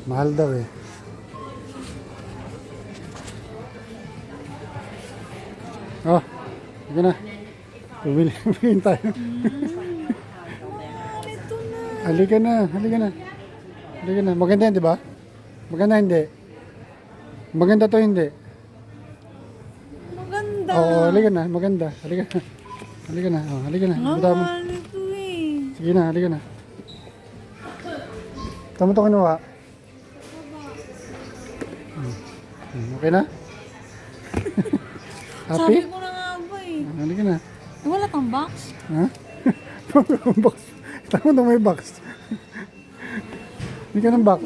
Mahal daw eh. Oh, sige na. Pumiliin tayo. Halika na, halika na. Halika na. Maganda yan, di ba? Maganda hindi? Maganda to hindi? Maganda. Oo, halika na. Maganda. Halika na. Halika na. Oh, halika na. Ang Tama. mahal ito eh. Sige na, halika na. Tama to kinuha. Okay na? Happy? Sabi ko na nga ba eh. Halika na. Wala kang box? Ha? Box. Tama na may box. Hindi ka ng box.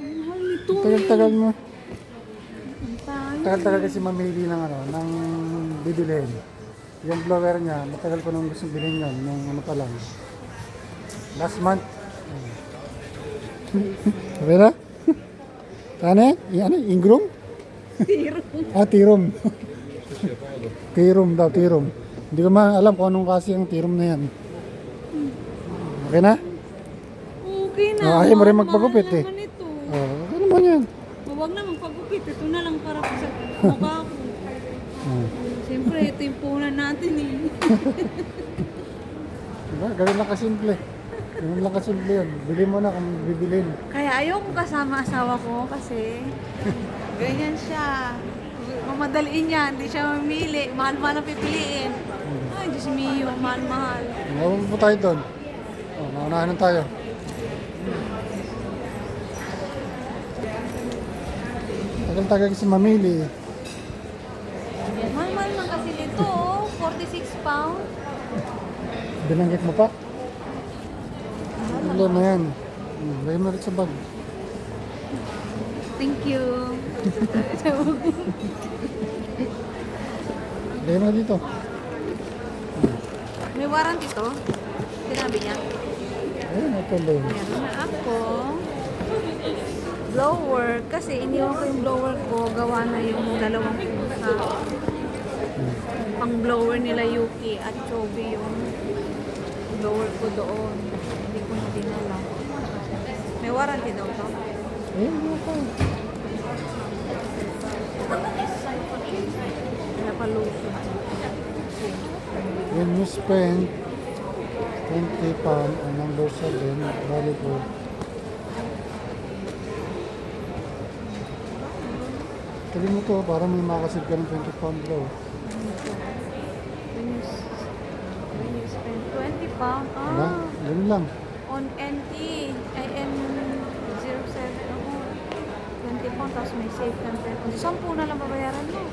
Ang mahal nito eh. Tagal-tagal mo. Ang tayo. Tagal-tagal kasi mamili ng ano, ng bibilhin. Yung blower niya, matagal ko nung gusto bilhin yun, nung ano pa lang. Last month. Sabi na? Ano eh? Ano? Ingroom? Tiro. Ah, tirom. Tirom daw, tirom. Hindi ko alam kung anong kasi ang tirom na yan. Okay na? Okay na. Ah, ayaw mo rin magpagupit eh. Mahal naman ito. Oh, ano naman yan? Huwag na magpagupit. Ito na lang para sa mukha ko. Ah. Siyempre, ito yung punan natin eh. Diba? Ganun lang kasimple. Ganun lang kasimple yun. Bili mo na kung bibilin. Kaya ayoko kasama asawa ko kasi ganyan siya. Mamadaliin niya, hindi siya mamili. Mahal-mahal ang pipiliin. Ay, Diyos mio, mahal-mahal. Huwag po tayo doon. Oh, naunahan na tayo. Tagal-tagal kasi mamili. Mahal-mahal man kasi nito, oh. 46 pounds. Binanggit mo pa? Wala na yan. Lagay mo rin sa bag. Thank you. Lagay mo na dito. May warranty to? Sinabi niya. Ayun, ito lang. Meron na ako. Blower. Kasi iniwan ko yung blower ko. Gawa na yung dalawang pusa. Pang blower nila Yuki at Chobi yung blower ko doon. Hindi ko na dinala. May warranty daw to. Ayun, ano pa. Napaluto. When you spend 20 pound on number 7, valid for Tuloy mo to para may makasave ka ng 20 pound daw. When you spend 20 pound, Diba? Ganun lang. on NE, IN07 ako. 20 pound, tapos may save ng 10 pound. 10 na lang babayaran mo.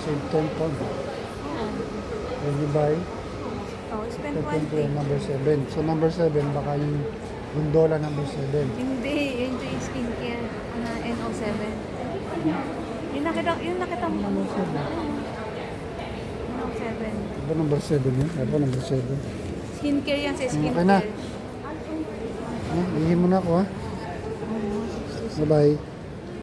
Save 10 pound. Oo. When you buy, Oh, spend 20 20. number 7. So number 7, baka yung gondola number 7. Hindi, yun yung skincare na NO7. Yung nakita mo. Number 7. NO7. Diba number 7 yun? Diba number 7? Skincare yan sa skincare. Okay na. Ihi mo na ako ha. Oo, 66. Bye-bye.